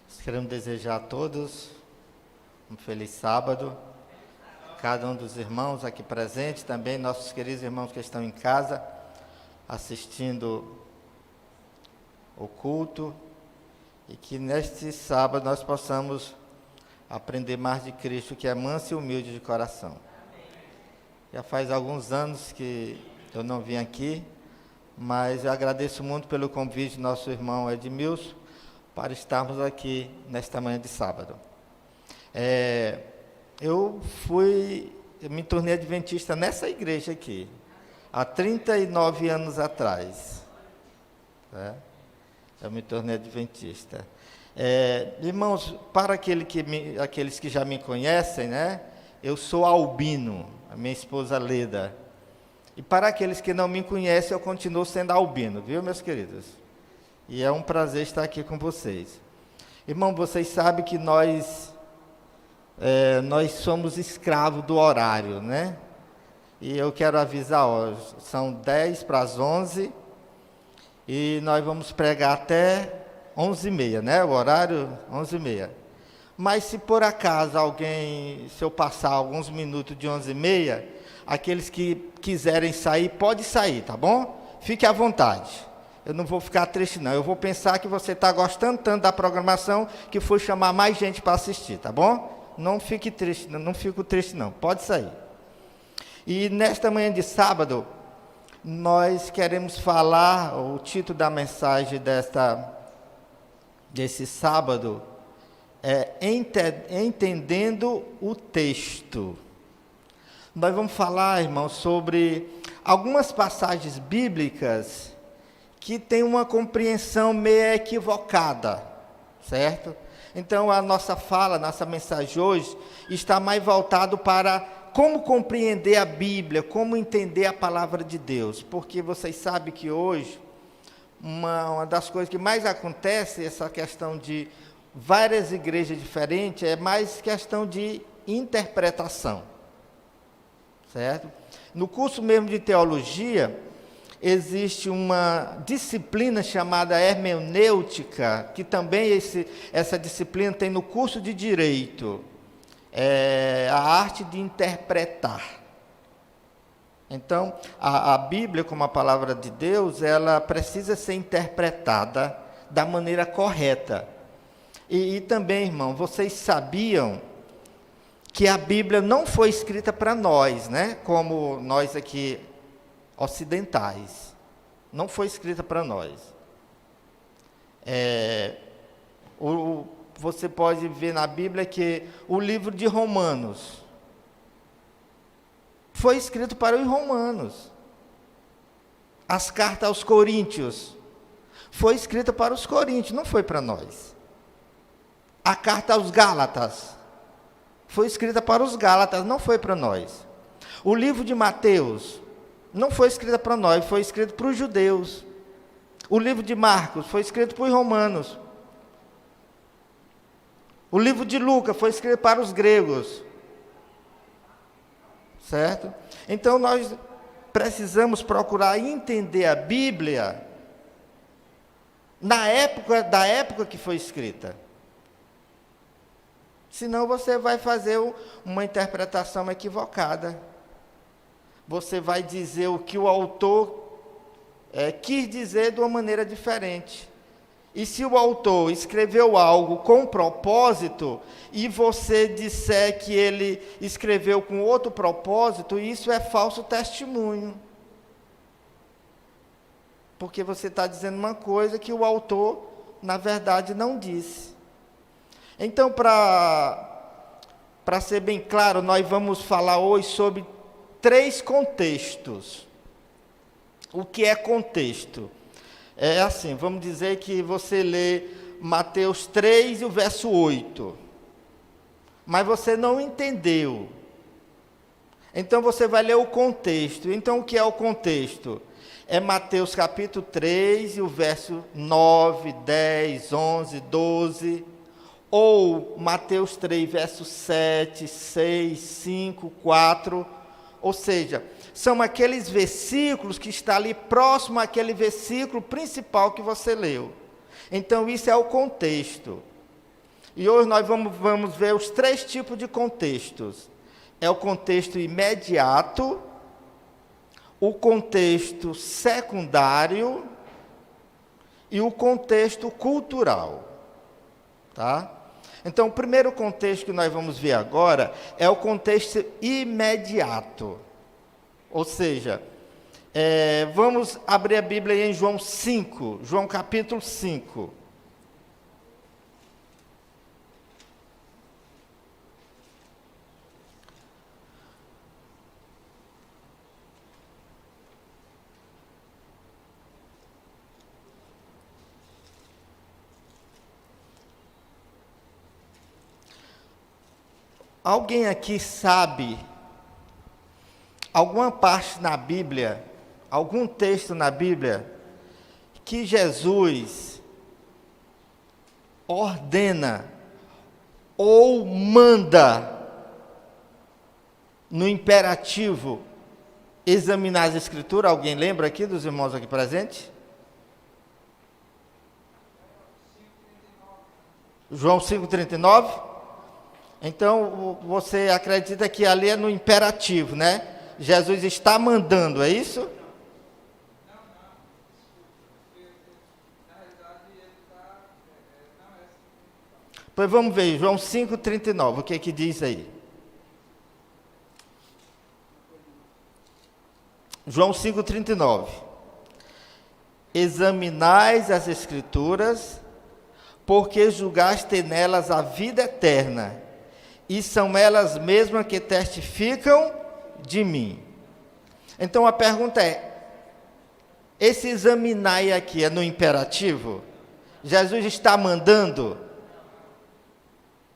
Nós queremos desejar a todos um feliz sábado. Cada um dos irmãos aqui presentes, também nossos queridos irmãos que estão em casa, assistindo o culto. E que neste sábado nós possamos aprender mais de Cristo, que é manso e humilde de coração. Já faz alguns anos que eu não vim aqui, mas eu agradeço muito pelo convite do nosso irmão Edmilson para estarmos aqui nesta manhã de sábado. Eu me tornei adventista nessa igreja aqui, há 39 anos atrás. Eu me tornei adventista. Irmãos, para aqueles que já me conhecem, né? Eu sou albino, a minha esposa Leda. E para aqueles que não me conhecem, eu continuo sendo albino, viu, meus queridos? E é um prazer estar aqui com vocês. Irmão, vocês sabem que nós somos escravos do horário, né? E eu quero avisar, são 10 para as 11 e nós vamos pregar até 11h30, né? O horário, 11h30. Mas se por acaso se eu passar alguns minutos de 11h30, aqueles que quiserem sair, pode sair, tá bom? Fique à vontade. Eu não vou ficar triste, não. Eu vou pensar que você está gostando tanto da programação que foi chamar mais gente para assistir, tá bom? Não fique triste, não fico triste, não. Pode sair. E nesta manhã de sábado, nós queremos falar, o título da mensagem desse sábado é Entendendo o Texto. Nós vamos falar, irmãos, sobre algumas passagens bíblicas que têm uma compreensão meio equivocada, certo? Então, a nossa mensagem hoje está mais voltado para como compreender a Bíblia, como entender a palavra de Deus, porque vocês sabem que hoje, uma das coisas que mais acontece, essa questão de várias igrejas diferentes, é mais questão de interpretação, certo? No curso mesmo de teologia, existe uma disciplina chamada hermenêutica, que também essa disciplina tem no curso de direito, a arte de interpretar. Então, a Bíblia, como a palavra de Deus, ela precisa ser interpretada da maneira correta. E também, irmão, vocês sabiam que a Bíblia não foi escrita para nós, né? Como nós aqui, ocidentais. Não foi escrita para nós. Você pode ver na Bíblia que o livro de Romanos foi escrito para os romanos. As cartas aos Coríntios foi escrita para os coríntios, não foi para nós. A carta aos Gálatas foi escrita para os Gálatas, não foi para nós. O livro de Mateus não foi escrito para nós, foi escrito para os judeus. O livro de Marcos foi escrito para os romanos. O livro de Lucas foi escrito para os gregos. Certo? Então, nós precisamos procurar entender a Bíblia da época que foi escrita. Senão você vai fazer uma interpretação equivocada. Você vai dizer o que o autor quis dizer de uma maneira diferente. E se o autor escreveu algo com propósito, e você disser que ele escreveu com outro propósito, isso é falso testemunho. Porque você está dizendo uma coisa que o autor, na verdade, não disse. Então, para ser bem claro, nós vamos falar hoje sobre 3 contextos. O que é contexto? É assim, vamos dizer que você lê Mateus 3 e o verso 8, mas você não entendeu. Então você vai ler o contexto. Então o que é o contexto? É Mateus capítulo 3 e o verso 9, 10, 11, 12, ou Mateus 3, verso 7, 6, 5, 4, ou seja, são aqueles versículos que estão ali próximo àquele versículo principal que você leu. Então, isso é o contexto. E hoje nós vamos ver os 3 tipos de contextos. É o contexto imediato, o contexto secundário e o contexto cultural. Tá? Então, o primeiro contexto que nós vamos ver agora é o contexto imediato. Ou seja, vamos abrir a Bíblia em João 5, João capítulo 5. Alguém aqui sabe alguma parte na Bíblia, algum texto na Bíblia, que Jesus ordena ou manda, no imperativo, examinar as Escrituras? Alguém lembra aqui dos irmãos aqui presentes? João 5,39? Então, você acredita que ali é no imperativo, né? Jesus está mandando, é isso? Pois vamos ver, João 5,39, o que que diz aí? João 5,39. Examinais as Escrituras, porque julgaste nelas a vida eterna, e são elas mesmas que testificam de mim. Então a pergunta é, esse examinar aqui é no imperativo? Jesus está mandando?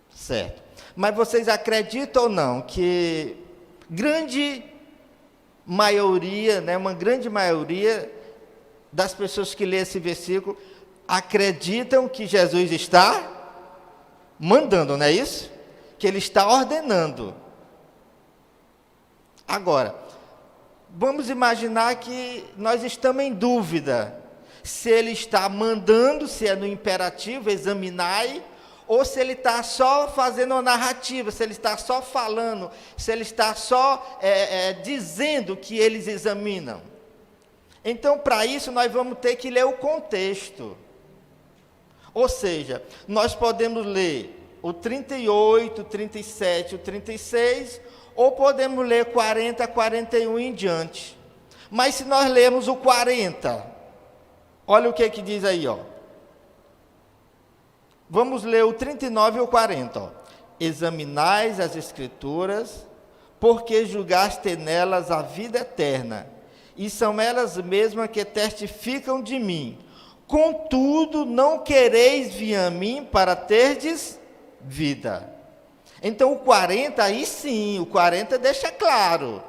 Certo. Mas vocês acreditam ou não que grande maioria, né, uma grande maioria das pessoas que lê esse versículo acreditam que Jesus está mandando, não é isso? Que ele está ordenando. Agora, vamos imaginar que nós estamos em dúvida se ele está mandando, se é no imperativo, examinai, ou se ele está só fazendo uma narrativa, se ele está só falando, se ele está só dizendo que eles examinam. Então, para isso, nós vamos ter que ler o contexto. Ou seja, nós podemos ler o 38, o 37, o 36, ou podemos ler 40, 41 em diante. Mas se nós lermos o 40, olha o que diz aí, ó. Vamos ler o 39 e o 40, ó. Examinais as Escrituras, porque julgaste nelas a vida eterna, e são elas mesmas que testificam de mim. Contudo, não quereis vir a mim para terdes vida. Então o 40, aí sim, o 40 deixa claro.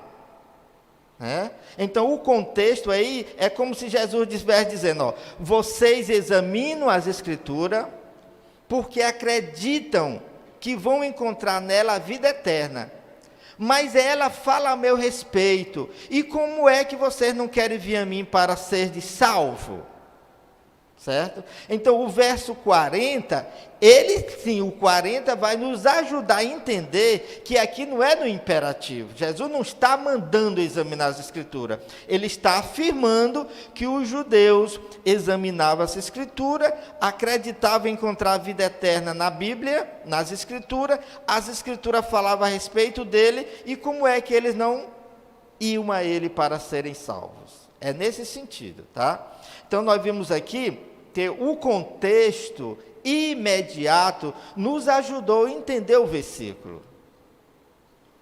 Né? Então o contexto aí é como se Jesus estivesse dizendo, ó, vocês examinam as Escrituras, porque acreditam que vão encontrar nela a vida eterna. Mas ela fala a meu respeito. E como é que vocês não querem vir a mim para ser de salvo? Certo? Então o verso 40, ele sim, o 40 vai nos ajudar a entender que aqui não é no imperativo. Jesus não está mandando examinar as Escrituras. Ele está afirmando que os judeus examinavam as Escrituras, acreditavam encontrar a vida eterna na Bíblia, nas Escrituras, as Escrituras falavam a respeito dele, e como é que eles não iam a ele para serem salvos. É nesse sentido, tá? Então nós vimos aqui que o contexto imediato nos ajudou a entender o versículo.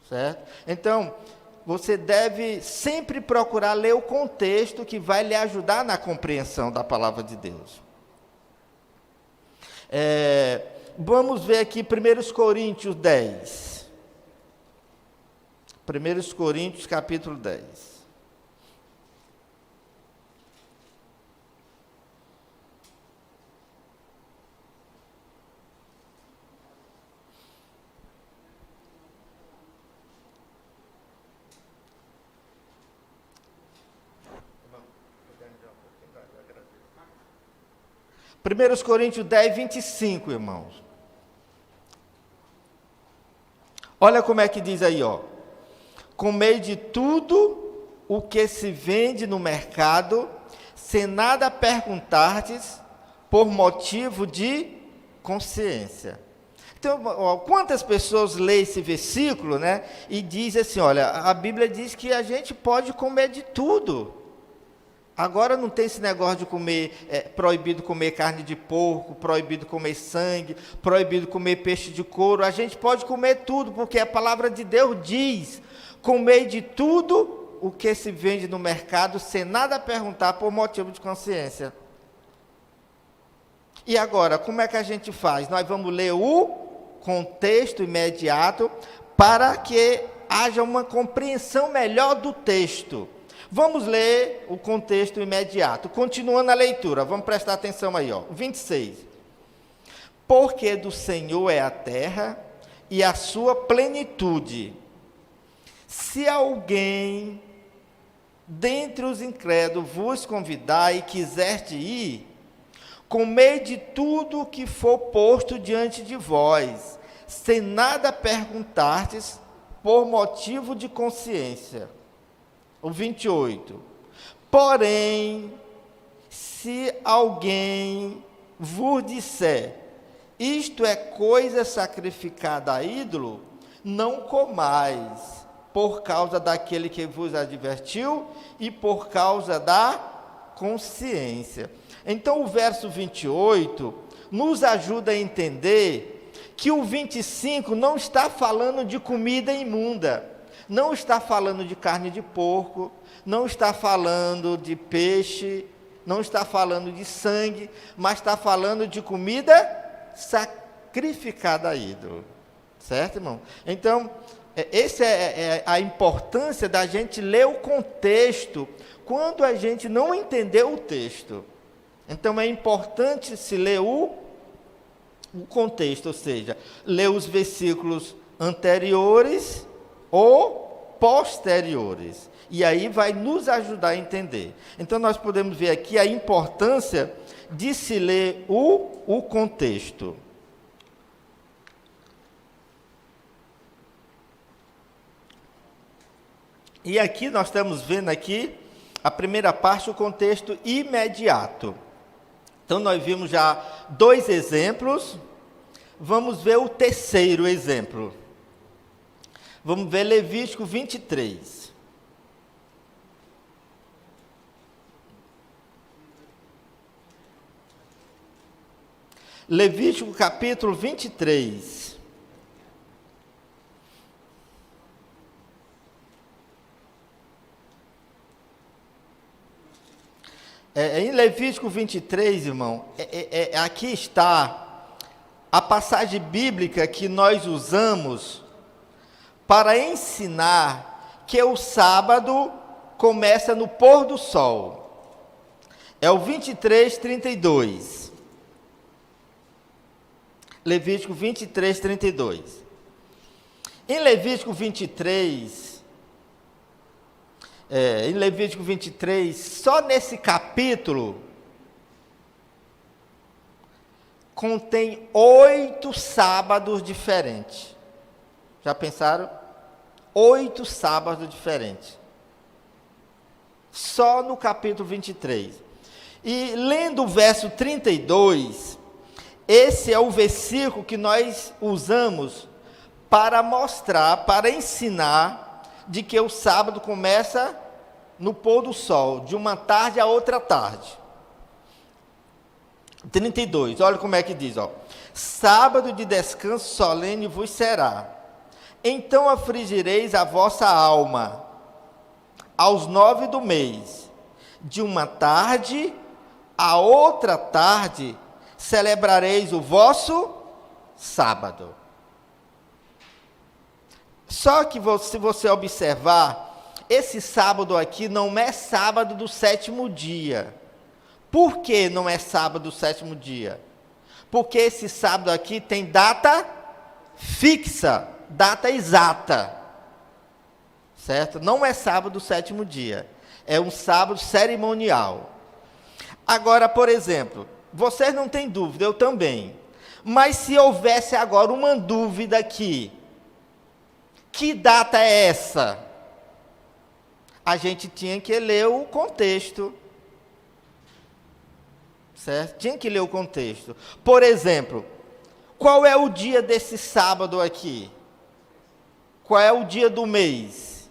Certo? Então, você deve sempre procurar ler o contexto que vai lhe ajudar na compreensão da palavra de Deus. Vamos ver aqui 1 Coríntios 10. 1 Coríntios capítulo 10. Primeiros Coríntios 10, 25, irmãos. Olha como é que diz aí, ó. Comei de tudo o que se vende no mercado, sem nada perguntardes, por motivo de consciência. Então, ó, quantas pessoas leem esse versículo, né, e dizem assim, olha, a Bíblia diz que a gente pode comer de tudo. Agora não tem esse negócio de comer, proibido comer carne de porco, proibido comer sangue, proibido comer peixe de couro. A gente pode comer tudo, porque a palavra de Deus diz, comer de tudo o que se vende no mercado, sem nada perguntar por motivo de consciência. E agora, como é que a gente faz? Nós vamos ler o contexto imediato para que haja uma compreensão melhor do texto. Vamos ler o contexto imediato. Continuando a leitura, vamos prestar atenção aí, ó. 26. Porque do Senhor é a terra e a sua plenitude. Se alguém dentre os incrédulos vos convidar e quiser ir, comei de tudo o que for posto diante de vós, sem nada perguntardes por motivo de consciência. O 28. Porém, se alguém vos disser, isto é coisa sacrificada a ídolo, não comais, por causa daquele que vos advertiu e por causa da consciência. Então, o verso 28 nos ajuda a entender que o 25 não está falando de comida imunda, não está falando de carne de porco, não está falando de peixe, não está falando de sangue, mas está falando de comida sacrificada a ídolo. Certo, irmão? Então, essa é a importância da gente ler o contexto, quando a gente não entendeu o texto. Então, é importante se ler o contexto, ou seja, ler os versículos anteriores ou posteriores. E aí vai nos ajudar a entender. Então, nós podemos ver aqui a importância de se ler o contexto. E aqui nós estamos vendo aqui a primeira parte, o contexto imediato. Então, nós vimos já 2 exemplos. Vamos ver o terceiro exemplo. Vamos ver Levítico 23. Levítico capítulo 23. Em Levítico 23, irmão, aqui está a passagem bíblica que nós usamos para ensinar que o sábado começa no pôr do sol. É o 23, 32. Levítico 23, 32. Em Levítico 23, só nesse capítulo, contém 8 sábados diferentes. Já pensaram? 8 sábados diferentes. Só no capítulo 23. E lendo o verso 32, esse é o versículo que nós usamos para mostrar, para ensinar de que o sábado começa no pôr do sol, de uma tarde a outra tarde. 32, olha como é que diz, ó. Sábado de descanso solene vos será. Então afligireis a vossa alma aos 9 do mês, de uma tarde a outra tarde celebrareis o vosso sábado. Só que se você observar, esse sábado aqui não é sábado do 7º dia. Por que não é sábado do 7º dia? Porque esse sábado aqui tem data fixa, data exata. Certo? Não é sábado do 7º dia. É um sábado cerimonial. Agora, por exemplo, vocês não têm dúvida, eu também. Mas se houvesse agora uma dúvida aqui, Que data é essa? A gente tinha que ler o contexto. Certo? Tinha que ler o contexto. Por exemplo, qual é o dia desse sábado aqui? Qual é o dia do mês?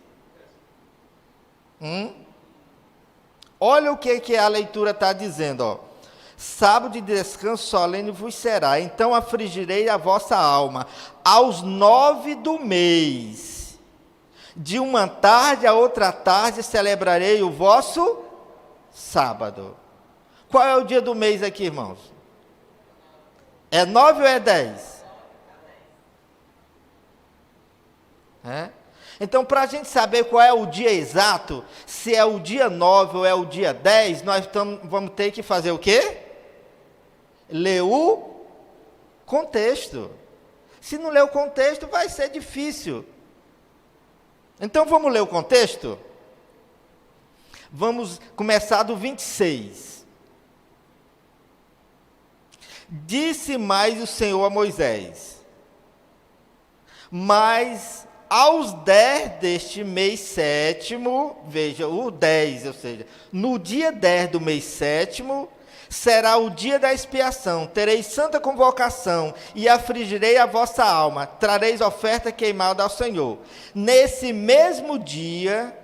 Olha o que a leitura está dizendo, ó. Sábado de descanso solene vos será, então afligirei a vossa alma. Aos 9 do mês, de uma tarde a outra tarde, celebrarei o vosso sábado. Qual é o dia do mês aqui, irmãos? É 9 ou é 10? Então, para a gente saber qual é o dia exato, se é o dia 9 ou é o dia 10, nós vamos ter que fazer o quê? Ler o contexto. Se não ler o contexto, vai ser difícil. Então, vamos ler o contexto? Vamos começar do 26. Disse mais o Senhor a Moisés: mas aos 10 deste mês sétimo, veja, o 10, ou seja, no dia 10 do mês sétimo, será o dia da expiação, tereis santa convocação, e afligirei a vossa alma, trareis oferta queimada ao Senhor. Nesse mesmo dia,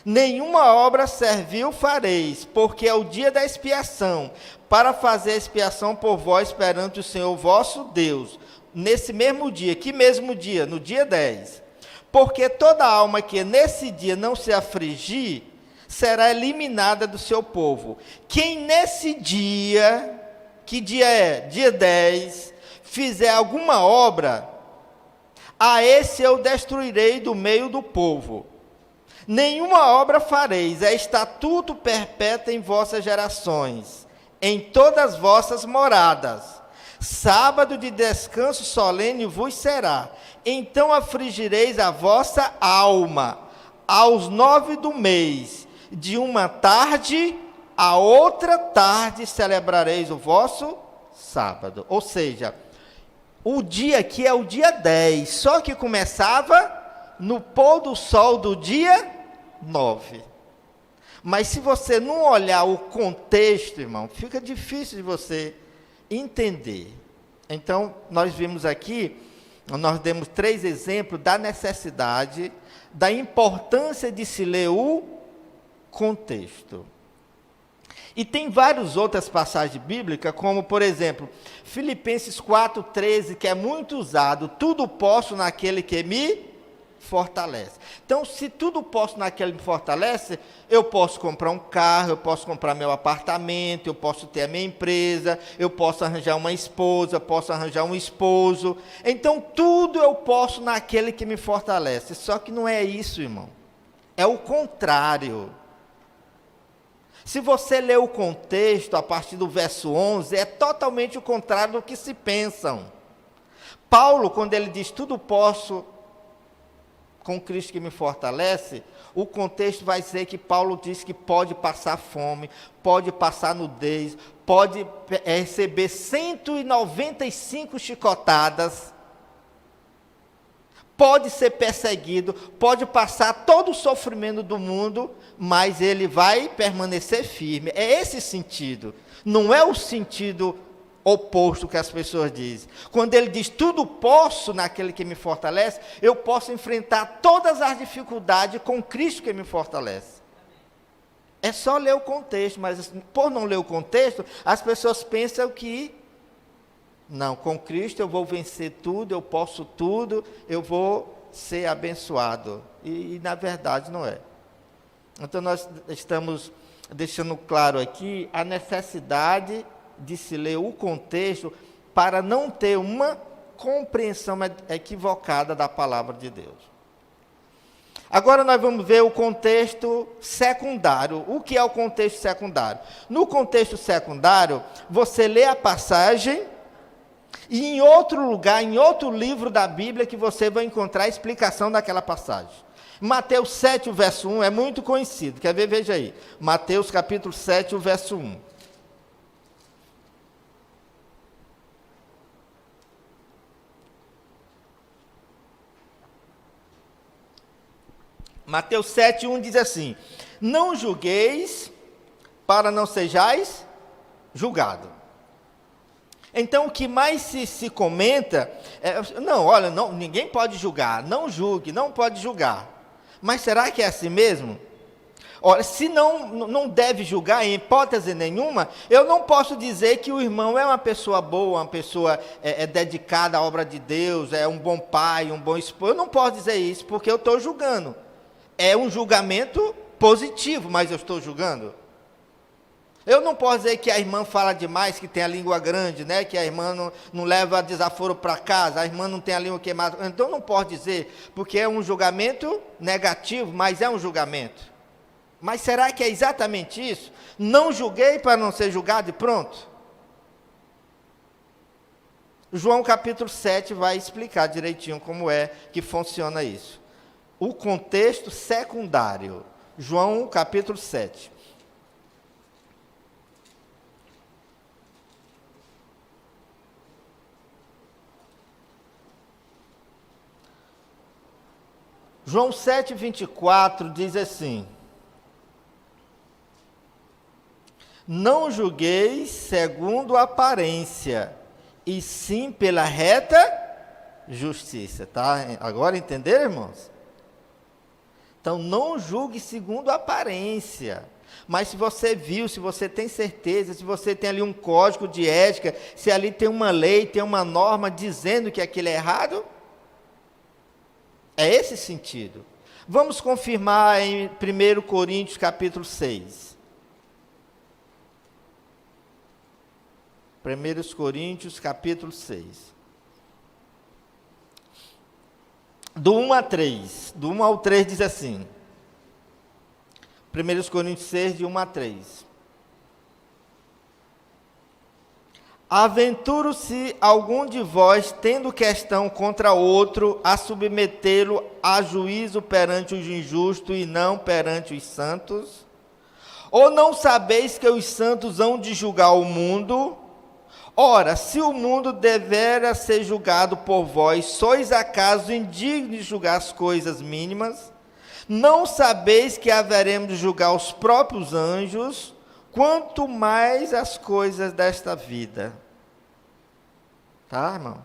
nenhuma obra servil fareis, porque é o dia da expiação, para fazer a expiação por vós perante o Senhor vosso Deus. Nesse mesmo dia, que mesmo dia? No dia 10. Porque toda alma que nesse dia não se afligir, será eliminada do seu povo. Quem nesse dia, que dia é? Dia 10, fizer alguma obra, a esse eu destruirei do meio do povo. Nenhuma obra fareis, é estatuto perpétuo em vossas gerações, em todas vossas moradas. Sábado de descanso solene vos será. Então afligireis a vossa alma. Aos 9 do mês, de uma tarde a outra tarde, celebrareis o vosso sábado. Ou seja, o dia aqui é o dia 10, só que começava no pôr do sol do dia 9. Mas se você não olhar o contexto, irmão, fica difícil de você entender. Então, nós vimos aqui, nós demos 3 exemplos da necessidade, da importância de se ler o contexto. E tem várias outras passagens bíblicas, como, por exemplo, Filipenses 4,13, que é muito usado: tudo posso naquele que me fortalece. Então, se tudo posso naquele que me fortalece, eu posso comprar um carro, eu posso comprar meu apartamento, eu posso ter a minha empresa, eu posso arranjar uma esposa, eu posso arranjar um esposo. Então, tudo eu posso naquele que me fortalece. Só que não é isso, irmão. É o contrário. Se você ler o contexto, a partir do verso 11, é totalmente o contrário do que se pensam. Paulo, quando ele diz tudo posso com Cristo que me fortalece, o contexto vai dizer que Paulo diz que pode passar fome, pode passar nudez, pode receber 195 chicotadas, pode ser perseguido, pode passar todo o sofrimento do mundo, mas ele vai permanecer firme. É esse sentido, não é o sentido oposto que as pessoas dizem. Quando ele diz tudo posso naquele que me fortalece, eu posso enfrentar todas as dificuldades com Cristo que me fortalece. É só ler o contexto, mas por não ler o contexto, as pessoas pensam que não, com Cristo eu vou vencer tudo, eu posso tudo, eu vou ser abençoado. E na verdade não é. Então nós estamos deixando claro aqui a necessidade de se ler o contexto para não ter uma compreensão equivocada da palavra de Deus. Agora nós vamos ver o contexto secundário. O que é o contexto secundário? No contexto secundário, você lê a passagem e em outro lugar, em outro livro da Bíblia, que você vai encontrar a explicação daquela passagem. Mateus 7, o verso 1, é muito conhecido. Quer ver? Veja aí. Mateus capítulo 7, o verso 1. Mateus 7:1 diz assim: não julgueis para não sejais julgado. Então, o que mais se comenta não, ninguém pode julgar, não julgue, não pode julgar. Mas será que é assim mesmo? Ora, se não deve julgar em hipótese nenhuma, eu não posso dizer que o irmão é uma pessoa boa, uma pessoa dedicada à obra de Deus, é um bom pai, um bom esposo. Eu não posso dizer isso porque eu estou julgando. É um julgamento positivo, mas eu estou julgando. Eu não posso dizer que a irmã fala demais, que tem a língua grande, né? Que a irmã não leva desaforo para casa, a irmã não tem a língua queimada. Então não posso dizer, porque é um julgamento negativo, mas é um julgamento. Mas será que é exatamente isso? Não julguei para não ser julgado e pronto? João capítulo 7 vai explicar direitinho como é que funciona isso. O contexto secundário. João capítulo 7. João 7:24 diz assim: não julgueis segundo a aparência, e sim pela reta justiça. Tá? Agora entenderam, irmãos? Então, não julgue segundo a aparência. Mas se você viu, se você tem certeza, se você tem ali um código de ética, se ali tem uma lei, tem uma norma dizendo que aquilo é errado, é esse sentido. Vamos confirmar em 1 Coríntios capítulo 6. 1 Coríntios capítulo 6. Do 1 a 3. Do 1 ao 3 diz assim. 1 Coríntios 6, de 1 a 3. Aventuro-se algum de vós, tendo questão contra outro, a submetê-lo a juízo perante os injustos e não perante os santos? Ou não sabeis que os santos hão de julgar o mundo? Ora, se o mundo devera ser julgado por vós, sois acaso indignos de julgar as coisas mínimas? Não sabeis que haveremos de julgar os próprios anjos, quanto mais as coisas desta vida? Tá, irmão?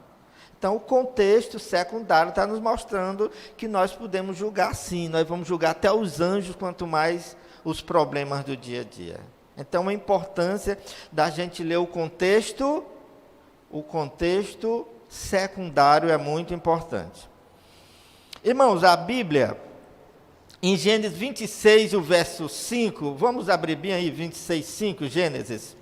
Então, o contexto secundário está nos mostrando que nós podemos julgar sim, nós vamos julgar até os anjos, quanto mais os problemas do dia a dia. Então, a importância da gente ler o contexto secundário é muito importante. Irmãos, a Bíblia, em Gênesis 26, o verso 5, vamos abrir bem aí, 26, 5, Gênesis.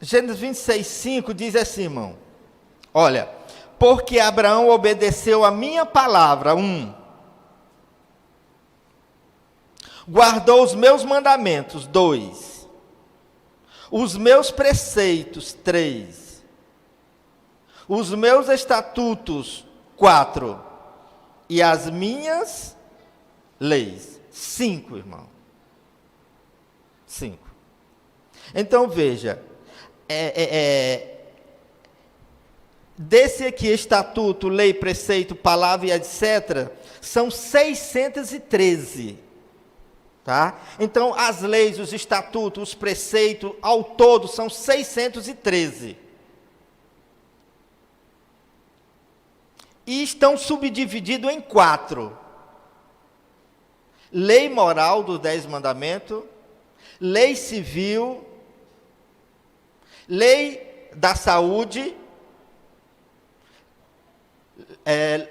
Gênesis 26, 5 diz assim, irmão. Olha, porque Abraão obedeceu a minha palavra, 1. Guardou os meus mandamentos, 2. Os meus preceitos, 3. Os meus estatutos, 4. E as minhas leis, 5, irmão. 5. Então veja, desse aqui, estatuto, lei, preceito, palavra e etc., são 613, tá? Então, as leis, os estatutos, os preceitos, ao todo, são 613. E estão subdivididos em 4. Lei moral dos 10 mandamentos, lei civil, lei da saúde,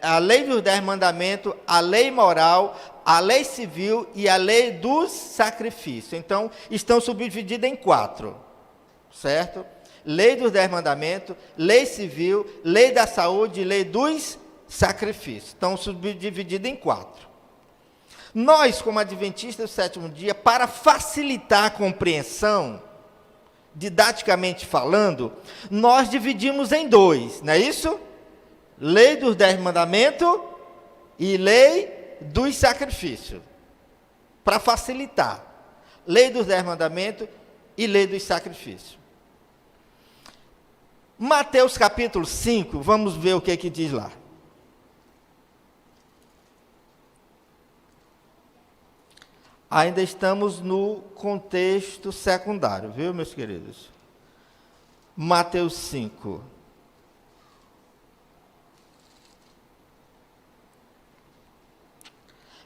a lei dos 10 mandamentos, a lei moral, a lei civil e a lei dos sacrifícios. Então, estão subdivididas em 4, certo? Lei dos 10 mandamentos, lei civil, lei da saúde e lei dos sacrifícios. Estão subdivididas em 4. Nós, como adventistas do sétimo dia, para facilitar a compreensão, didaticamente falando, nós dividimos em 2, não é isso? Lei dos 10 mandamentos e lei dos sacrifícios. para facilitar. Lei dos 10 mandamentos e lei dos sacrifícios. Mateus capítulo 5, vamos ver o que diz lá. Ainda estamos no contexto secundário, viu, meus queridos? Mateus 5.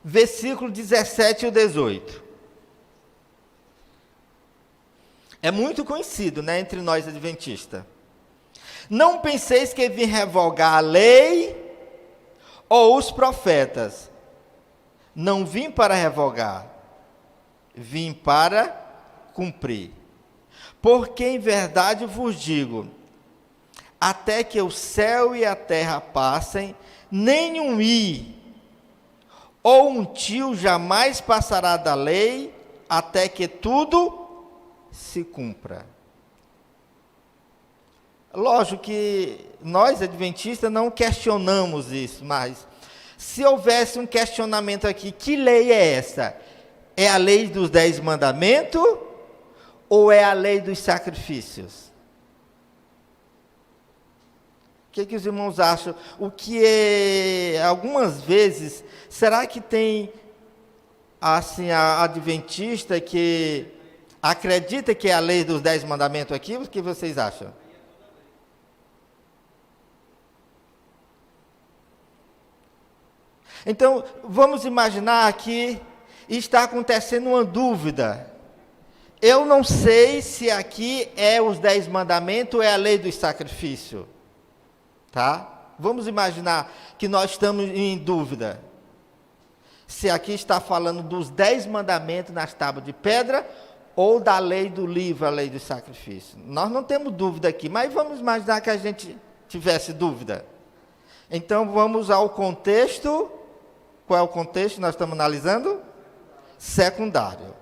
Versículo 17 e 18. É muito conhecido, né, entre nós adventistas. Não penseis que vim revogar a lei ou os profetas. Não vim para revogar, vim para cumprir. Porque em verdade vos digo, até que o céu e a terra passem, nem um i ou um tio jamais passará da lei, até que tudo se cumpra. Lógico que nós, adventistas, não questionamos isso, mas se houvesse um questionamento aqui, que lei é essa? É a lei dos 10 mandamentos ou é a lei dos sacrifícios? O que os irmãos acham? O que é, algumas vezes, será que tem, assim, a adventista que acredita que é a lei dos 10 mandamentos aqui? O que vocês acham? Então, vamos imaginar que está acontecendo uma dúvida. Eu não sei se aqui é os 10 mandamentos ou é a lei do sacrifício. Tá? Vamos imaginar que nós estamos em dúvida. Se aqui está falando dos 10 mandamentos nas tábuas de pedra ou da lei do livro, a lei do sacrifício. Nós não temos dúvida aqui, mas vamos imaginar que a gente tivesse dúvida. Então, vamos ao contexto. Qual é o contexto que nós estamos analisando? Secundário.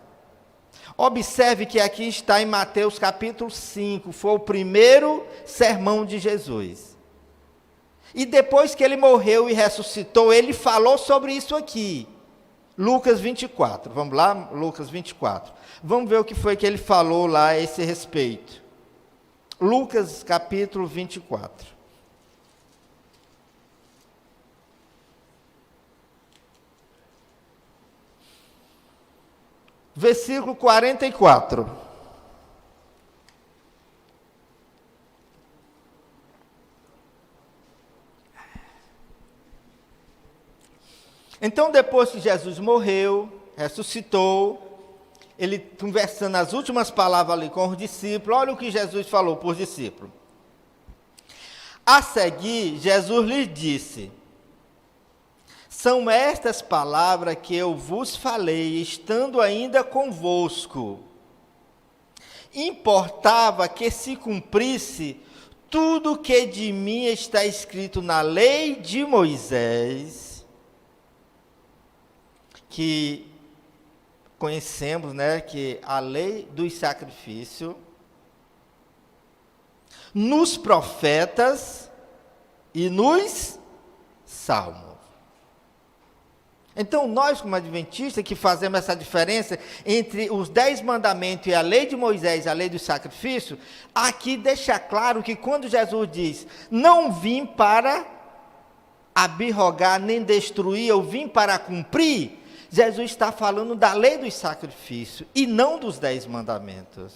Observe que aqui está em Mateus capítulo 5, foi o primeiro sermão de Jesus. E depois que ele morreu e ressuscitou, ele falou sobre isso aqui. Lucas 24, vamos lá? Lucas 24. Vamos ver o que foi que ele falou lá a esse respeito. Lucas capítulo 24. Versículo 44. Então, depois que Jesus morreu, ressuscitou, ele conversando as últimas palavras ali com os discípulos, olha o que Jesus falou para os discípulos. A seguir, Jesus lhes disse: são estas palavras que eu vos falei, estando ainda convosco. Importava que se cumprisse tudo que de mim está escrito na lei de Moisés, que conhecemos, né, que a lei dos sacrifícios, nos profetas e nos salmos. Então, nós como adventistas que fazemos essa diferença entre os 10 mandamentos e a lei de Moisés, a lei do sacrifício, aqui deixa claro que quando Jesus diz, não vim para abrogar nem destruir, eu vim para cumprir, Jesus está falando da lei do sacrifício e não dos 10 mandamentos.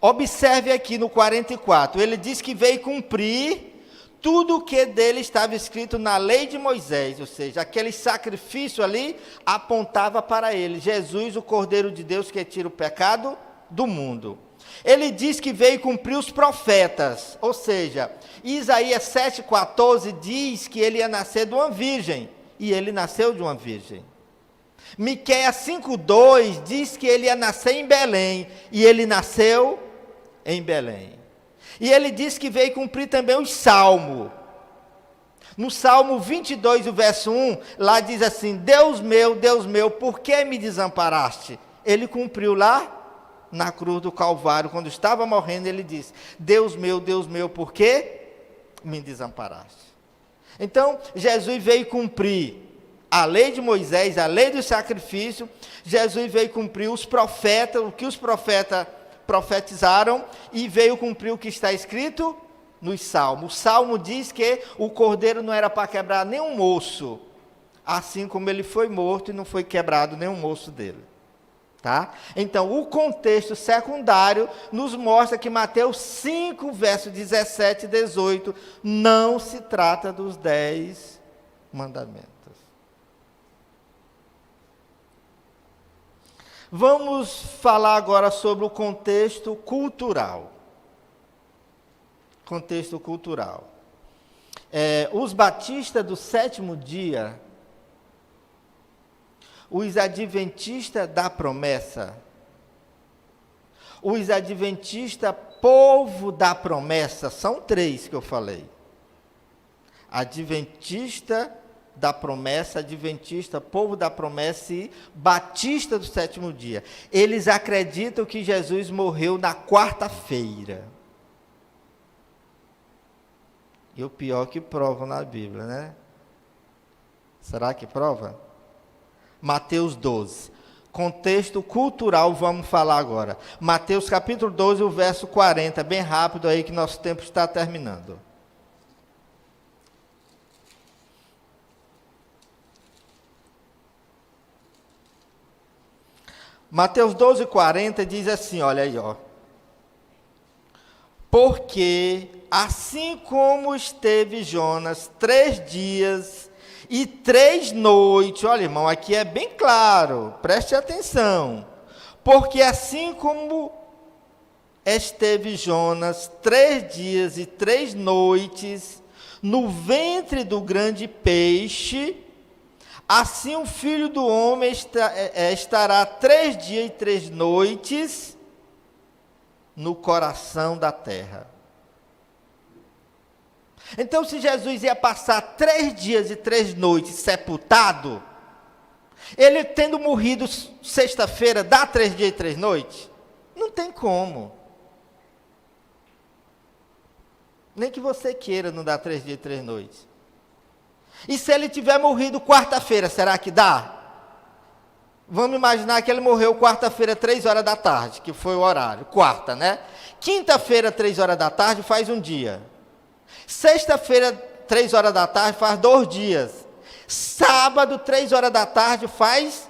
Observe aqui no 44, ele diz que veio cumprir tudo o que dele estava escrito na lei de Moisés, ou seja, aquele sacrifício ali apontava para ele, Jesus, o Cordeiro de Deus que tira o pecado do mundo. Ele diz que veio cumprir os profetas, ou seja, Isaías 7,14 diz que ele ia nascer de uma virgem, e ele nasceu de uma virgem. Miqueias 5,2 diz que ele ia nascer em Belém, e ele nasceu em Belém. E ele diz que veio cumprir também os salmos. No Salmo 22, o verso 1, lá diz assim, Deus meu, por que me desamparaste? Ele cumpriu lá na cruz do Calvário, quando estava morrendo, ele disse, Deus meu, por que me desamparaste? Então, Jesus veio cumprir a lei de Moisés, a lei do sacrifício, Jesus veio cumprir os profetas, o que os profetas profetizaram, e veio cumprir o que está escrito nos Salmos. O Salmo diz que o cordeiro não era para quebrar nenhum osso, assim como ele foi morto e não foi quebrado nenhum osso dele. Tá? Então, o contexto secundário nos mostra que Mateus 5, versos 17 e 18, não se trata dos 10 mandamentos. Vamos falar agora sobre o contexto cultural. Contexto cultural. Os batistas do sétimo dia, os adventistas da promessa, os adventistas povo da promessa, são 3 que eu falei. Adventista da promessa, adventista, povo da promessa e batista do sétimo dia. Eles acreditam que Jesus morreu na quarta-feira. E o pior que provam na Bíblia, né? Será que prova? Mateus 12. Contexto cultural, vamos falar agora. Mateus capítulo 12, o verso 40, bem rápido aí que nosso tempo está terminando. Mateus 12, 40 diz assim, olha aí, ó. Porque assim como esteve Jonas 3 dias e 3 noites, olha irmão, aqui é bem claro, preste atenção. Porque assim como esteve Jonas 3 dias e 3 noites no ventre do grande peixe, assim o Filho do Homem estará 3 dias e 3 noites no coração da terra. Então, se Jesus ia passar 3 dias e 3 noites sepultado, ele tendo morrido sexta-feira, dá 3 dias e 3 noites? Não tem como. Nem que você queira não dá 3 dias e 3 noites. E se ele tiver morrido quarta-feira, será que dá? Vamos imaginar que ele morreu quarta-feira, 3 horas da tarde, que foi o horário, quarta, né? Quinta-feira, 3 horas da tarde, faz um dia. Sexta-feira, 3 horas da tarde, faz 2 dias. Sábado, 3 horas da tarde, faz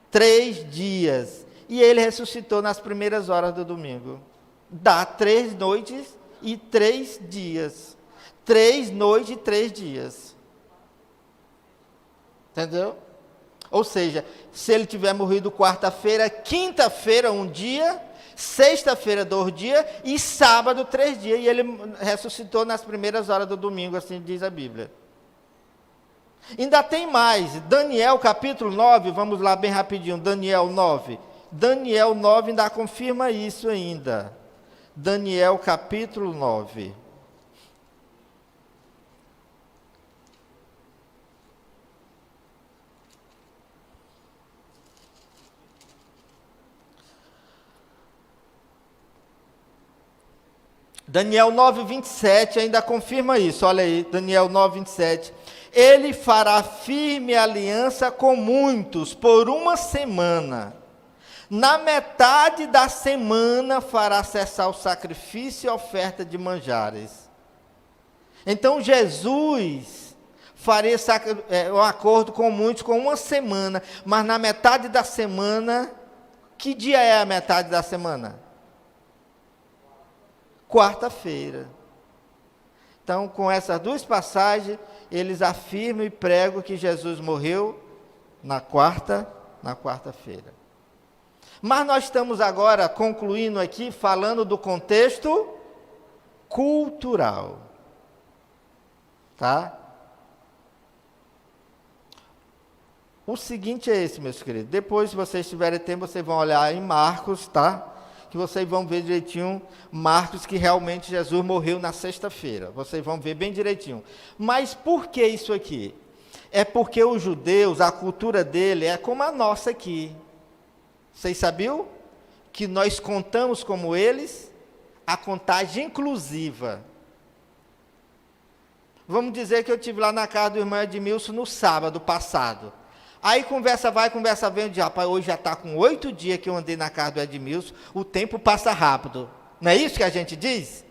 3 dias. E ele ressuscitou nas primeiras horas do domingo. Dá 3 noites e 3 dias. 3 noites e 3 dias. Entendeu? Ou seja, se ele tiver morrido quarta-feira, quinta-feira, 1 dia, sexta-feira, 2 dias, e sábado, 3 dias, e ele ressuscitou nas primeiras horas do domingo, assim diz a Bíblia. Ainda tem mais, Daniel capítulo 9, vamos lá bem rapidinho, Daniel 9. Daniel 9 ainda confirma isso ainda. Daniel capítulo 9. Daniel 9, 27 ainda confirma isso, olha aí, Daniel 9, 27. Ele fará firme aliança com muitos por 1 semana. Na metade da semana fará cessar o sacrifício e a oferta de manjares. Então Jesus faria um acordo com muitos com 1 semana, mas na metade da semana, que dia é a metade da semana? Quarta-feira. Então, com essas 2 passagens, eles afirmam e pregam que Jesus morreu na quarta-feira. Mas nós estamos agora concluindo aqui, falando do contexto cultural. Tá? O seguinte é esse, meus queridos. Depois, se vocês tiverem tempo, vocês vão olhar em Marcos, tá? Que vocês vão ver direitinho, Marcos, que realmente Jesus morreu na sexta-feira. Vocês vão ver bem direitinho. Mas por que isso aqui? É porque os judeus, a cultura dele é como a nossa aqui. Vocês sabiam que nós contamos como eles a contagem inclusiva? Vamos dizer que eu estive lá na casa do irmão Edmilson no sábado passado. Aí conversa vai, conversa vem, eu digo, rapaz, hoje já está com 8 dias que eu andei na casa do Edmilson, o tempo passa rápido. Não é isso que a gente diz?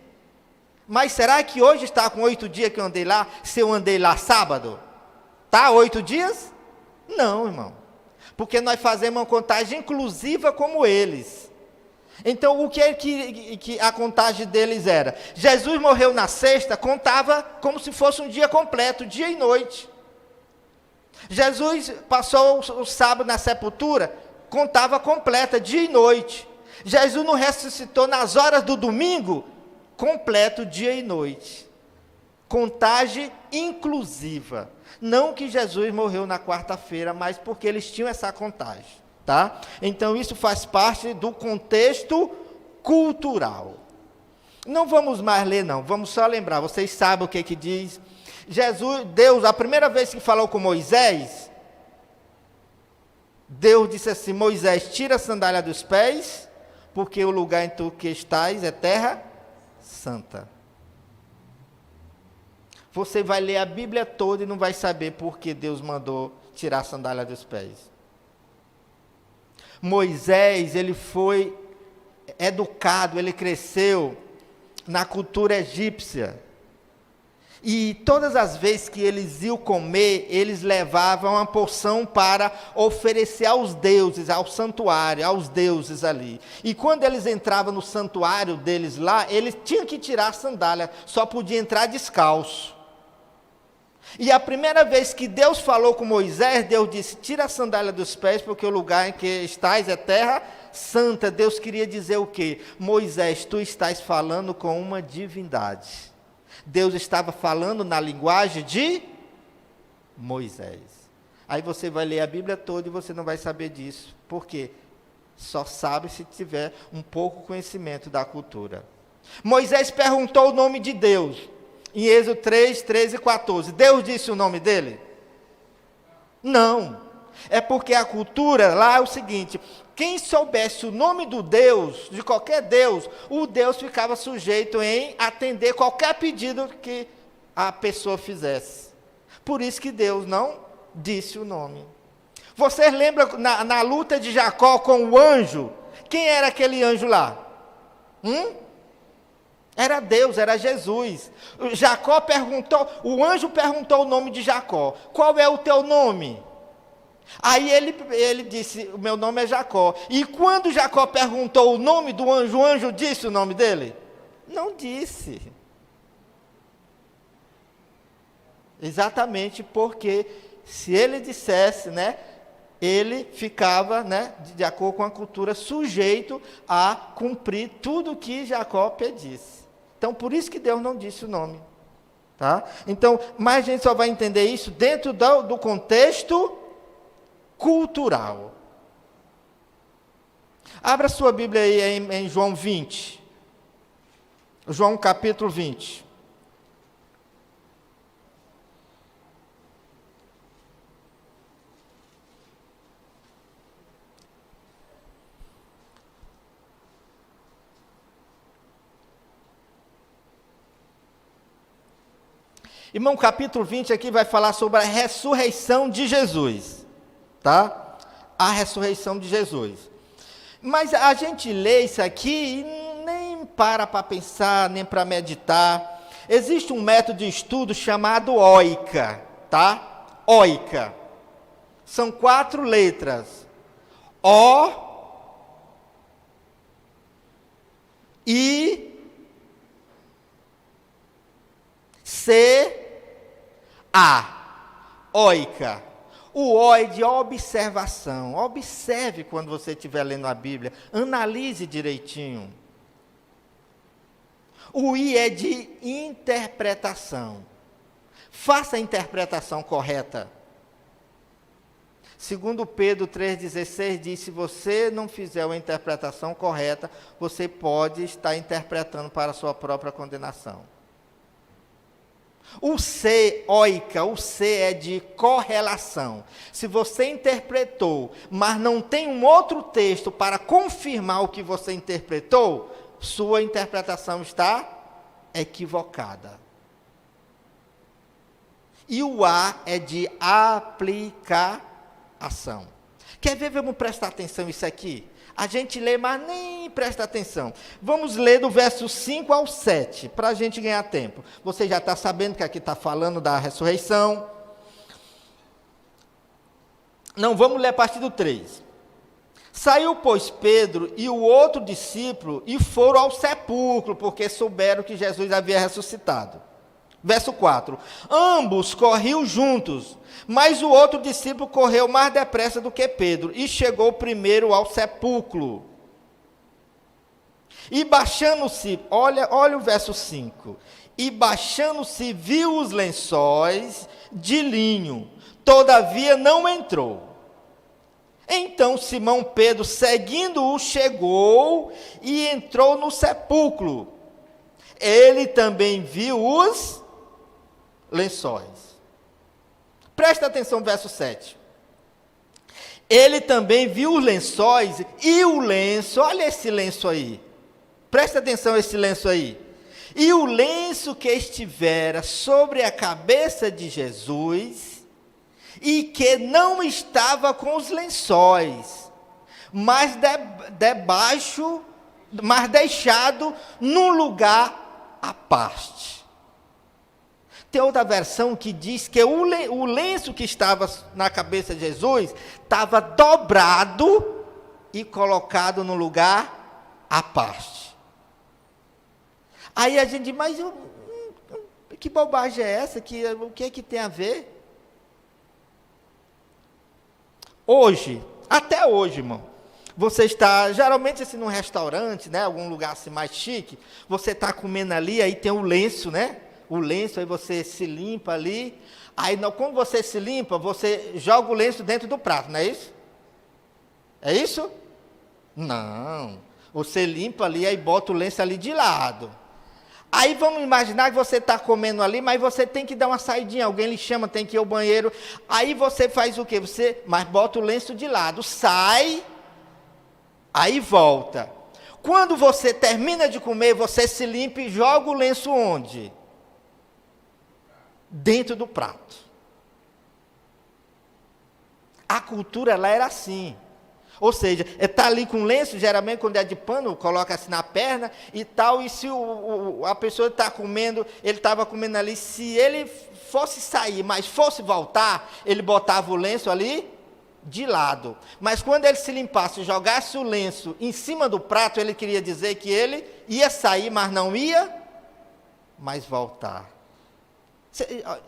Mas será que hoje está com 8 dias que eu andei lá, se eu andei lá sábado? Tá 8 dias? Não, irmão. Porque nós fazemos uma contagem inclusiva como eles. Então, o que é que a contagem deles era? Jesus morreu na sexta, contava como se fosse um dia completo, dia e noite. Jesus passou o sábado na sepultura, contava completa, dia e noite. Jesus não ressuscitou nas horas do domingo, completo, dia e noite. Contagem inclusiva. Não que Jesus morreu na quarta-feira, mas porque eles tinham essa contagem, tá? Então isso faz parte do contexto cultural. Não vamos mais ler não, vamos só lembrar, vocês sabem o que diz. Deus, a primeira vez que falou com Moisés, Deus disse assim, Moisés, tira a sandália dos pés, porque o lugar em que estás é terra santa. Você vai ler a Bíblia toda e não vai saber por que Deus mandou tirar a sandália dos pés. Moisés, ele foi educado, ele cresceu na cultura egípcia. E todas as vezes que eles iam comer, eles levavam uma porção para oferecer aos deuses, ao santuário, aos deuses ali. E quando eles entravam no santuário deles lá, eles tinham que tirar a sandália, só podia entrar descalço. E a primeira vez que Deus falou com Moisés, Deus disse, tira a sandália dos pés, porque o lugar em que estás é terra santa. Deus queria dizer o quê? Moisés, tu estás falando com uma divindade. Deus estava falando na linguagem de Moisés. Aí você vai ler a Bíblia toda e você não vai saber disso. Por quê? Só sabe se tiver um pouco conhecimento da cultura. Moisés perguntou o nome de Deus. Em Êxodo 3, 13 e 14. Deus disse o nome dele? Não. É porque a cultura lá é o seguinte, quem soubesse o nome do Deus, de qualquer Deus, o Deus ficava sujeito em atender qualquer pedido que a pessoa fizesse. Por isso que Deus não disse o nome. Vocês lembram na luta de Jacó com o anjo? Quem era aquele anjo lá? Era Deus, era Jesus. Jacó perguntou, o anjo perguntou o nome de Jacó. Qual é o teu nome? Aí ele disse, o meu nome é Jacó. E quando Jacó perguntou o nome do anjo, o anjo disse o nome dele? Não disse. Exatamente porque se ele dissesse, né, ele ficava, né, de acordo com a cultura, sujeito a cumprir tudo o que Jacó pedisse. Então, por isso que Deus não disse o nome. Tá? Então, mas a gente só vai entender isso dentro do contexto cultural. Abra sua Bíblia aí em João 20. João capítulo 20. Irmão, capítulo 20 aqui vai falar sobre a ressurreição de Jesus, tá? A ressurreição de Jesus. Mas a gente lê isso aqui e nem para pensar, nem para meditar. Existe um método de estudo chamado OICA, tá? OICA. São 4 letras. O, I, C, A, oica. O O é de observação. Observe quando você estiver lendo a Bíblia. Analise direitinho. O I é de interpretação. Faça a interpretação correta. Segundo Pedro 3,16 diz, se você não fizer uma interpretação correta, você pode estar interpretando para a sua própria condenação. O C, oica, o C é de correlação. Se você interpretou, mas não tem um outro texto para confirmar o que você interpretou, sua interpretação está equivocada. E o A é de aplicação. Quer ver? Vamos prestar atenção nisso aqui. A gente lê, mas nem presta atenção. Vamos ler do verso 5 ao 7, para a gente ganhar tempo. Você já está sabendo que aqui está falando da ressurreição. Não, vamos ler a partir do 3. Saiu, pois, Pedro e o outro discípulo e foram ao sepulcro, porque souberam que Jesus havia ressuscitado. Verso 4. Ambos corriam juntos, mas o outro discípulo correu mais depressa do que Pedro, e chegou primeiro ao sepulcro. E baixando-se, olha o verso 5. E baixando-se, viu os lençóis de linho, todavia não entrou. Então Simão Pedro, seguindo-o, chegou e entrou no sepulcro. Ele também viu os lençóis. Presta atenção no verso 7. Ele também viu os lençóis e o lenço, olha esse lenço aí. Presta atenção esse lenço aí. E o lenço que estivera sobre a cabeça de Jesus, e que não estava com os lençóis, mas debaixo, mas deixado num lugar à parte. Tem outra versão que diz que o lenço que estava na cabeça de Jesus estava dobrado e colocado no lugar à parte. Aí a gente diz, mas que bobagem é essa? O que é que tem a ver? Hoje, até hoje, irmão, você está, geralmente assim num restaurante, né, algum lugar assim mais chique, você está comendo ali, aí tem o lenço, né, o lenço, aí você se limpa ali, aí quando você se limpa, você joga o lenço dentro do prato, não é isso? É isso? Não, você limpa ali, aí bota o lenço ali de lado. Aí vamos imaginar que você está comendo ali, mas você tem que dar uma saidinha, alguém lhe chama, tem que ir ao banheiro. Aí você faz o quê? Mas bota o lenço de lado, sai, aí volta. Quando você termina de comer, você se limpa e joga o lenço onde? Dentro do prato. A cultura lá era assim. Ou seja, está ali com lenço, geralmente quando é de pano, coloca assim na perna e tal, e se a pessoa está comendo, ele estava comendo ali, se ele fosse sair, mas fosse voltar, ele botava o lenço ali de lado. Mas quando ele se limpasse e jogasse o lenço em cima do prato, ele queria dizer que ele ia sair, mas não ia mais voltar.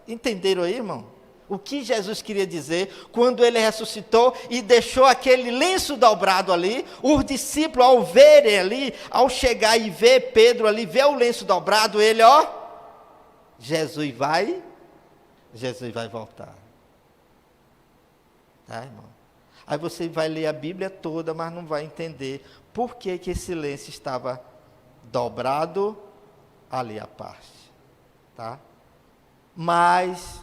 Entenderam aí, irmão? O que Jesus queria dizer quando ele ressuscitou e deixou aquele lenço dobrado ali, os discípulos ao verem ali, ao chegar e ver Pedro ali, ver o lenço dobrado, ele, Jesus vai voltar. Tá, irmão? Aí você vai ler a Bíblia toda, mas não vai entender por que esse lenço estava dobrado ali à parte. Tá? Mas...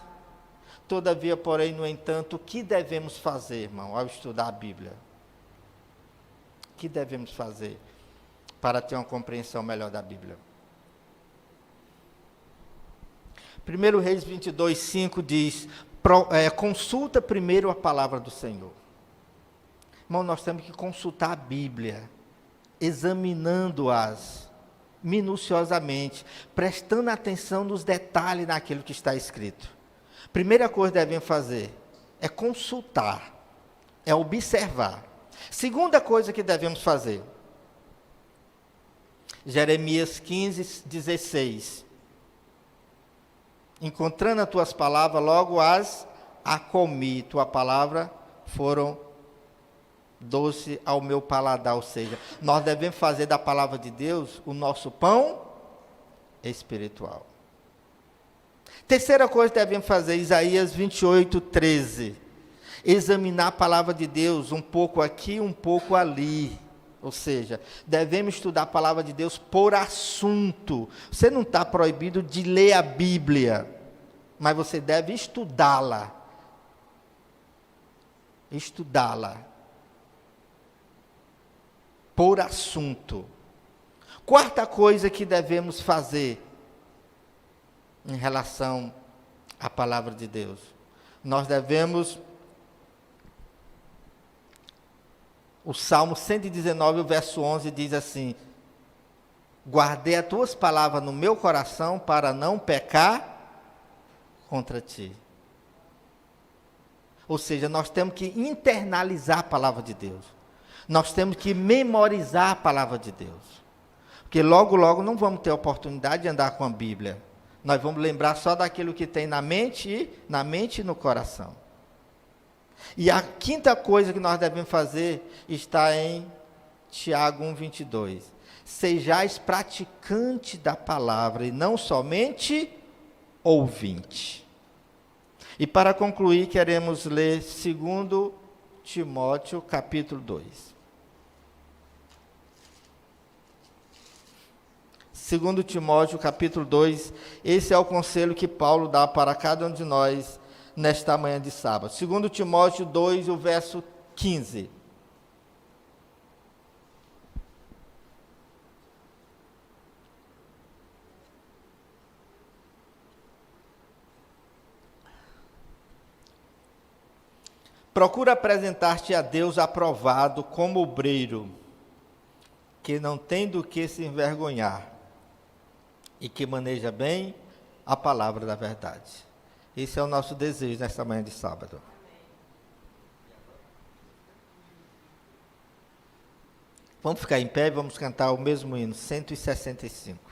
Todavia, porém, no entanto, o que devemos fazer, irmão, ao estudar a Bíblia? O que devemos fazer para ter uma compreensão melhor da Bíblia? 1 Reis 22, 5 diz, consulta primeiro a palavra do Senhor. Irmão, nós temos que consultar a Bíblia, examinando-as minuciosamente, prestando atenção nos detalhes naquilo que está escrito. Primeira coisa que devem fazer é consultar, é observar. Segunda coisa que devemos fazer, Jeremias 15, 16. Encontrando as tuas palavras, logo as comi. Tua palavra foram doce ao meu paladar. Ou seja, nós devemos fazer da palavra de Deus o nosso pão espiritual. Terceira coisa que devemos fazer, Isaías 28, 13. Examinar a palavra de Deus um pouco aqui, um pouco ali. Ou seja, devemos estudar a palavra de Deus por assunto. Você não está proibido de ler a Bíblia, mas você deve estudá-la. Estudá-la. Por assunto. Quarta coisa que devemos fazer em relação a palavra de Deus. Nós devemos... O Salmo 119, o verso 11 diz assim: guardei as tuas palavras no meu coração para não pecar contra ti. Ou seja, nós temos que internalizar a palavra de Deus. Nós temos que memorizar a palavra de Deus. Porque logo, logo não vamos ter oportunidade de andar com a Bíblia. Nós vamos lembrar só daquilo que tem na mente e no coração. E a quinta coisa que nós devemos fazer está em Tiago 1:22. Sejais praticante da palavra e não somente ouvinte. E para concluir, queremos ler 2 Timóteo capítulo 2. 2 Timóteo capítulo 2, esse é o conselho que Paulo dá para cada um de nós nesta manhã de sábado. 2 Timóteo 2, o verso 15. Procura apresentar-te a Deus aprovado como obreiro, que não tem do que se envergonhar e que maneja bem a palavra da verdade. Esse é o nosso desejo nesta manhã de sábado. Vamos ficar em pé e vamos cantar o mesmo hino, 165.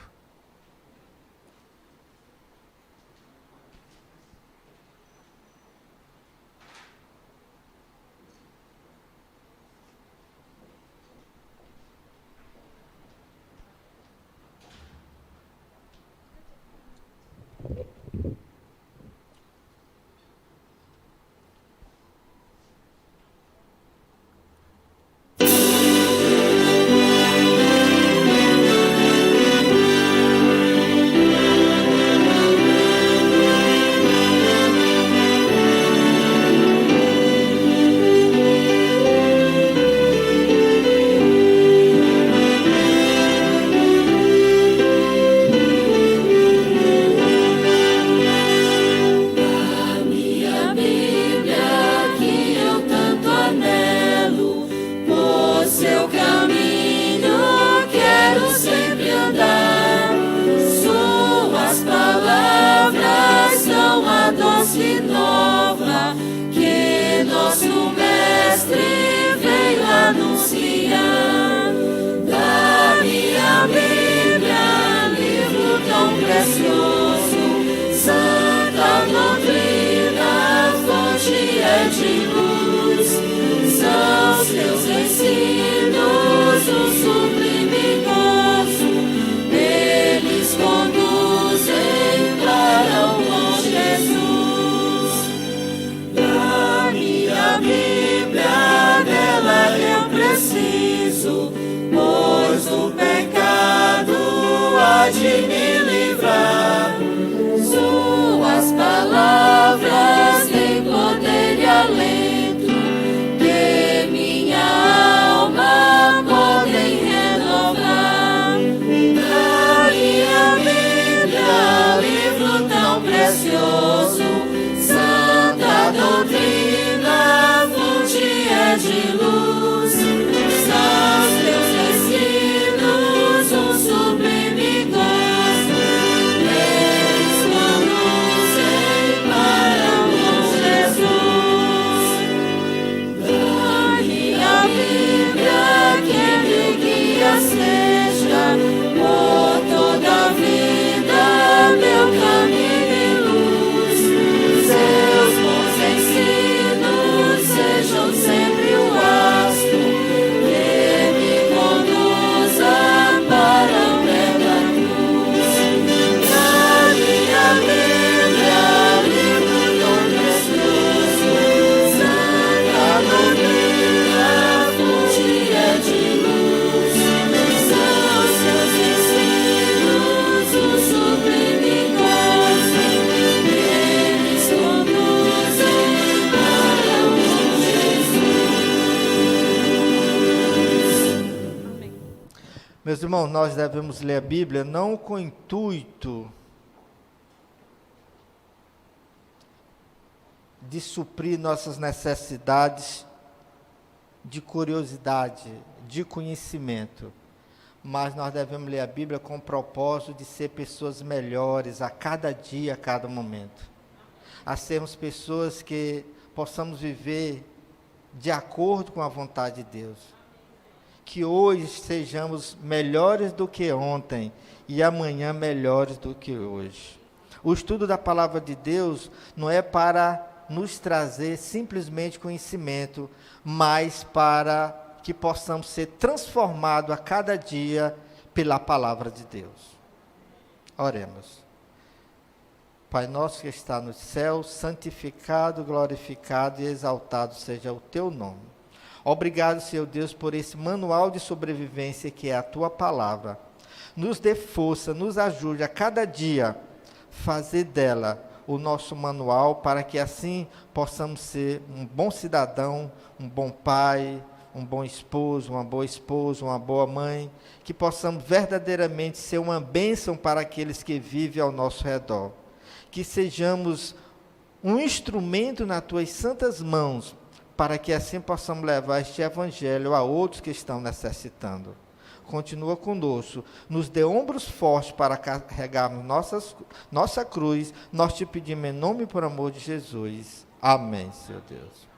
De me livrar, suas palavras têm poder e alento, que minha alma podem renovar. Da minha Bíblia, livro tão precioso, santa doutrina, fonte é de luz, são teus ensinos, um sublime seja por toda a vida meu caminho e luz, seus bons ensinos sejam sempre o astro que me conduza para o pé da cruz. Na minha Bíblia, livro tão precioso, santa doutrina, fonte é de luz. Meus irmãos, nós devemos ler a Bíblia não com o intuito de suprir nossas necessidades de curiosidade, de conhecimento, mas nós devemos ler a Bíblia com o propósito de ser pessoas melhores a cada dia, a cada momento. A sermos pessoas que possamos viver de acordo com a vontade de Deus. Que hoje sejamos melhores do que ontem e amanhã melhores do que hoje. O estudo da palavra de Deus não é para nos trazer simplesmente conhecimento, mas para que possamos ser transformados a cada dia pela palavra de Deus. Oremos. Pai nosso que está no céu, santificado, glorificado e exaltado seja o teu nome. Obrigado, Senhor Deus, por esse manual de sobrevivência que é a tua palavra. Nos dê força, nos ajude a cada dia fazer dela o nosso manual, para que assim possamos ser um bom cidadão, um bom pai, um bom esposo, uma boa esposa, uma boa mãe, que possamos verdadeiramente ser uma bênção para aqueles que vivem ao nosso redor. Que sejamos um instrumento nas tuas santas mãos, para que assim possamos levar este evangelho a outros que estão necessitando. Continua conosco, nos dê ombros fortes para carregarmos nossa cruz, nós te pedimos em nome e por amor de Jesus. Amém, Senhor Deus.